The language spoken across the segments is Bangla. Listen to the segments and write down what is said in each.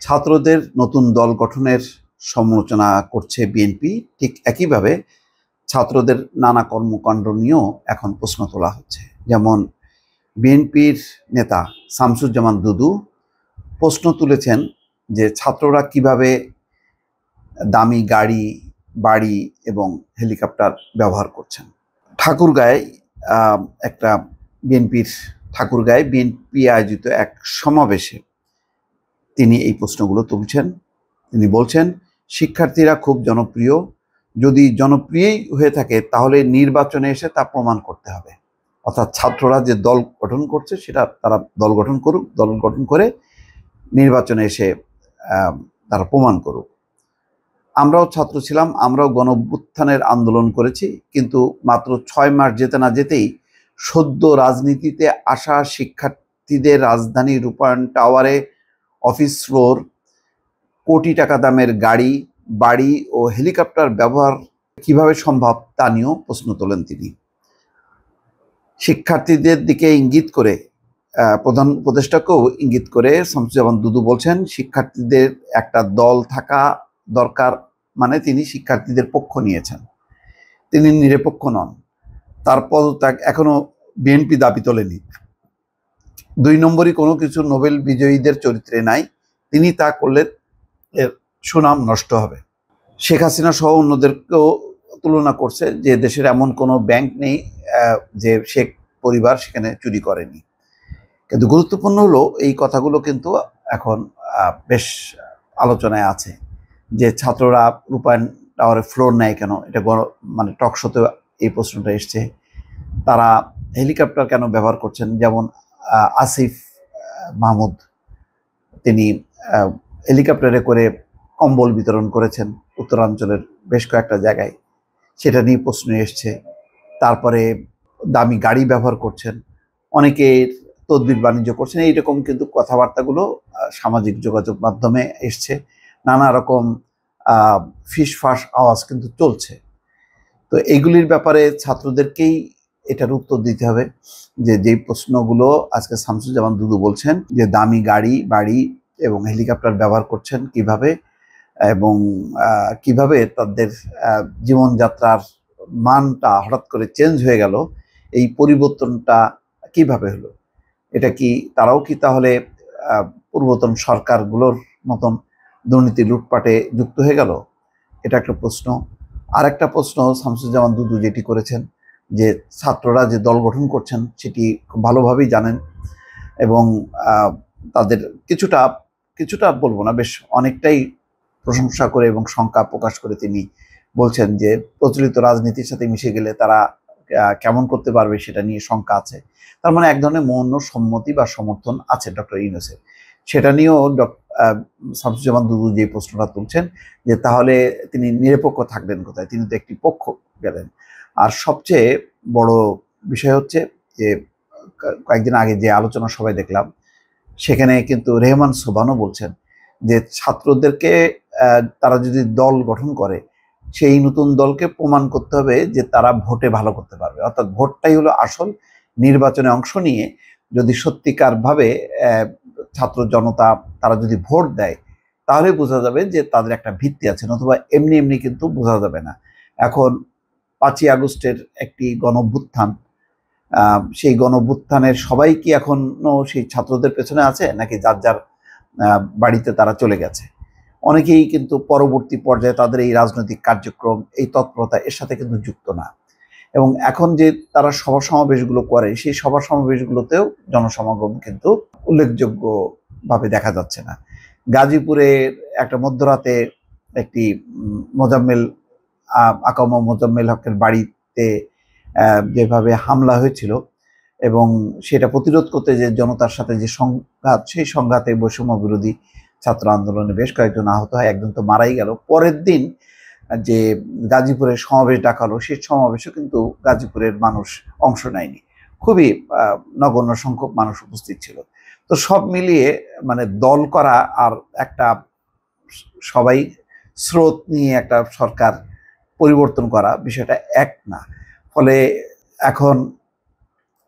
ছাত্রদের নতুন দল গঠনের সমালোচনা করছে বিএনপি। ঠিক একইভাবে ছাত্রদের নানা কর্মকাণ্ড নিয়েও এখন প্রশ্ন তোলা হচ্ছে। যেমন বিএনপির নেতা শামসুজ্জামান দুদু প্রশ্ন তুলেছেন যে ছাত্ররা কিভাবে দামি গাড়ি, বাড়ি এবং হেলিকপ্টার ব্যবহার করছেন। ঠাকুরগাঁয়ে একটা ঠাকুরগাঁয়ে বিএনপি আয়োজিত এক সমাবেশে তিনি এই প্রশ্নগুলো তুলছেন। তিনি বলছেন, শিক্ষার্থীরা খুব জনপ্রিয়, যদি জনপ্রিয়ই হয়ে থাকে তাহলে নির্বাচনে এসে তা প্রমাণ করতে হবে। অর্থাৎ ছাত্ররা যে দল গঠন করছে সেটা তারা দল গঠন করুক, দল গঠন করে নির্বাচনে এসে তারা প্রমাণ করুক। আমরাও ছাত্র ছিলাম, আমরাও গণঅভ্যুত্থানের আন্দোলন করেছি, কিন্তু মাত্র 6 মাস যেতে না যেতেই সদ্য রাজনীতিতে আসা শিক্ষার্থীদের রাজধানী রূপায়ণ টাওয়ারে অফিস ফ্লোর, কোটি টাকা দামের গাড়ি, বাড়ি ও হেলিকপ্টার ব্যবহার কিভাবে সম্ভব তা নিয়েও প্রশ্ন তোলেন তিনি। শিক্ষার্থীদের দিকে ইঙ্গিত করে প্রধান উপদেষ্টাকেও ইঙ্গিত করে শামসুজ্জামান দুদু বলছেন, শিক্ষার্থীদের একটা দল থাকা দরকার, মানে তিনি শিক্ষার্থীদের পক্ষ নিয়েছেন, তিনি নিরপেক্ষ নন। তার পদত্যাগ এখনো বিএনপি দাবি তোলেনি। 2 নম্বরই কোনো কিছু নোবেল বিজয়ীদের চরিত্রে নাই, তিনি তা করলে এর সুনাম নষ্ট হবে। শেখ হাসিনা সহ অন্যদেরকেও তুলনা করছে যে দেশের এমন কোনো ব্যাংক নেই যে শেখ পরিবার সেখানে চুরি করেনি। কিন্তু গুরুত্বপূর্ণ হলো এই কথাগুলো কিন্তু এখন বেশ আলোচনায় আছে যে ছাত্ররা রূপায়ণ টাওয়ারে ফ্লোর নেয় কেন, এটা মানে টক শোতে এই প্রশ্নটা এসছে। তারা হেলিকপ্টার কেন ব্যবহার করছেন, যেমন আসিফ মাহমুদ তিনি হেলিকপ্টারে করে কম্বল বিতরণ করেছেন উত্তরাঞ্চলের বেশ কয়েকটা জায়গায়, সেটা নিয়ে প্রশ্ন এসছে। তারপরে দামি গাড়ি ব্যবহার করছেন, অনেকে তদবির বাণিজ্য করছেন, এইরকম কিন্তু কথাবার্তাগুলো সামাজিক যোগাযোগ মাধ্যমে এসছে। নানা রকম ফিসফাস আওয়াজ কিন্তু চলছে। তো এইগুলির ব্যাপারে ছাত্রদেরকেই এটার উত্তর দিতে হবে যে যেই প্রশ্নগুলো আজকে শামসুজ্জামান দুদু বলছেন যে দামি গাড়ি, বাড়ি এবং হেলিকপ্টার ব্যবহার করছেন কিভাবে, এবং কিভাবে তাদের জীবনযাত্রার মানটা হঠাৎ করে চেঞ্জ হয়ে গেল, এই পরিবর্তনটা কিভাবে হলো। এটা কি তারাও কি তাহলে পূর্বতন সরকারগুলোর মতন দুর্নীতি লুটপাটে যুক্ত হয়ে গেল? এটা একটা প্রশ্ন। আর একটা প্রশ্ন শামসুজ্জামান দুদু যেটি করেছেন যে ছাত্ররা যে দল গঠন করছেন সেটি খুব ভালোভাবেই জানেন, এবং তাদের কিছুটা বলবো না, বেশ অনেকটাই প্রশংসা করে এবং শঙ্কা প্রকাশ করে তিনি বলছেন যে প্রচলিত রাজনীতির সাথে মিশে গেলে তারা কেমন করতে পারবে সেটা নিয়ে শঙ্কা আছে। তার মানে এক ধরনের মৌন সম্মতি বা সমর্থন আছে ডক্টর ইউনূসের। সেটা নিয়েও শামসুজ্জামান দুদু যে প্রশ্নটা তুলছেন যে তাহলে তিনি নিরপেক্ষ থাকবেন কোথায়, তিনি তো একটি পক্ষ গেলেন। আর সবচেয়ে বড় বিষয় হচ্ছে যে কয়েকদিন আগে যে আলোচনা সভায় দেখলাম সেখানে কিন্তু রেহমান সোবহানও বলছেন যে ছাত্রদেরকে তারা যদি দল গঠন করে সেই নতুন দলকে প্রমাণ করতে হবে যে তারা ভোটে ভালো করতে পারবে। অর্থাৎ ভোটটাই হলো আসল। নির্বাচনে অংশ নিয়ে যদি সত্যিকারভাবে ছাত্র জনতা তারা যদি ভোট দেয় তাহলে বোঝা যাবে যে তাদের একটা ভিত্তি আছে, নতুবা এমনি এমনি কিন্তু বোঝা যাবে না। এখন 5ই আগস্টের একটি গণঅভ্যুত্থান, সেই গণঅভ্যুত্থানের সবাই কি এখনো সেই ছাত্রদের পেছনে আছে, নাকি যার যার বাড়িতে তারা চলে গেছে? অনেকেই কিন্তু পরবর্তী পর্যায়ে তাদের এই রাজনৈতিক কার্যক্রম, এই তৎপরতা এর সাথে কিন্তু যুক্ত না। এবং এখন যে তারা সভা সমাবেশগুলো করে সেই সভা সমাবেশগুলোতেও জনসমাগম কিন্তু উল্লেখযোগ্যভাবে দেখা যাচ্ছে না। গাজীপুরের একটা মধ্যরাতে একটি আকামা মোজাম্মেল হকের বাড়িতে যেভাবে হামলা হয়েছিল এবং সেটা প্রতিরোধ করতে যে জনতার সাথে যে সংঘাত, সেই সংঘাতে বৈষম্য বিরোধী ছাত্র আন্দোলনে বেশ কয়েকজন আহত হয়, একজন তো মারাই গেল। পরের দিন যে গাজীপুরের সমাবেশ ডাকা হলো সেই সমাবেশে কিন্তু গাজীপুরের মানুষ অংশ নেয়নি, খুবই নগণ্য সংখ্যক মানুষ উপস্থিত ছিল। তো সব মিলিয়ে মানে দল করা আর একটা সবাই স্রোত নিয়ে একটা সরকার পরিবর্তন করা বিষয়টা এক না। ফলে এখন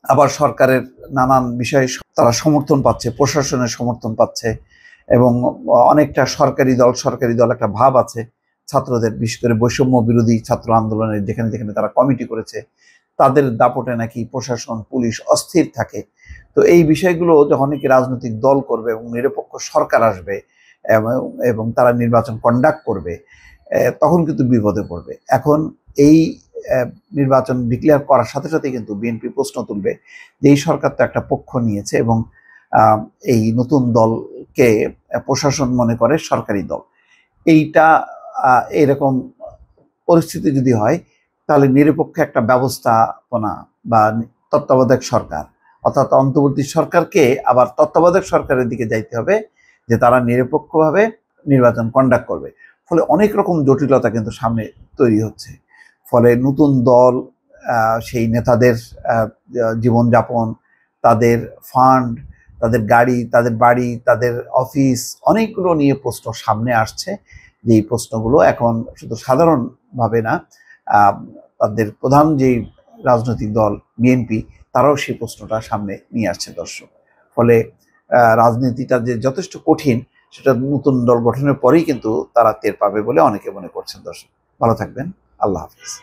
আবার সরকারের নানান বিষয়ে তারা সমর্থন পাচ্ছে, প্রশাসনের সমর্থন পাচ্ছে, এবং অনেকটা সরকারি দল একটা ভাব আছে ছাত্রদের, বিশেষ করে বৈষম্য বিরোধী ছাত্র আন্দোলনের যেখানে যেখানে তারা কমিটি করেছে তাদের দাপটে নাকি প্রশাসন পুলিশ অস্থির থাকে। তো এই বিষয়গুলো যখন কি রাজনৈতিক দল করবে এবং নিরপেক্ষ সরকার আসবে এবং তারা নির্বাচন কন্ডাক্ট করবে, তখন কিন্তু বিপদে পড়বে। এখন এই নির্বাচন ডিক্লেয়ার করার সাথে সাথে কিন্তু বিএনপি প্রশ্ন তুলবে যে এই সরকার তো একটা পক্ষ নিয়েছে এবং এই নতুন দলকে প্রশাসন মনে করে সরকারি দল। এইটা এরকম পরিস্থিতি যদি হয় তাহলে নিরপেক্ষ একটা ব্যবস্থাপনা বা তত্ত্বাবধায়ক সরকার, অর্থাৎ অন্তর্বর্তী সরকারকে আবার তত্ত্বাবধায়ক সরকারের দিকে যাইতে হবে যে তারা নিরপেক্ষভাবে নির্বাচন কন্ডাক্ট করবে। ফলে অনেক রকম জটিলতা কিন্তু সামনে তৈরি হচ্ছে। ফলে নতুন দল, সেই নেতাদের জীবনযাপন, তাদের ফান্ড, তাদের গাড়ি, তাদের বাড়ি, তাদের অফিস, অনেকগুলো নিয়ে প্রশ্ন সামনে আসছে। যে এই প্রশ্নগুলো এখন শুধু সাধারণভাবে না, তাদের প্রধান যে রাজনৈতিক দল বিএনপি তারাও সেই প্রশ্নটা সামনে নিয়ে আসছে দর্শক। ফলে রাজনীতিটা যে যথেষ্ট কঠিন সেটা নতুন দল গঠনের পরেই কিন্তু তারা টের পাবে বলে অনেকে মনে করছেন দর্শক। ভালো থাকবেন। আল্লাহ হাফিজ।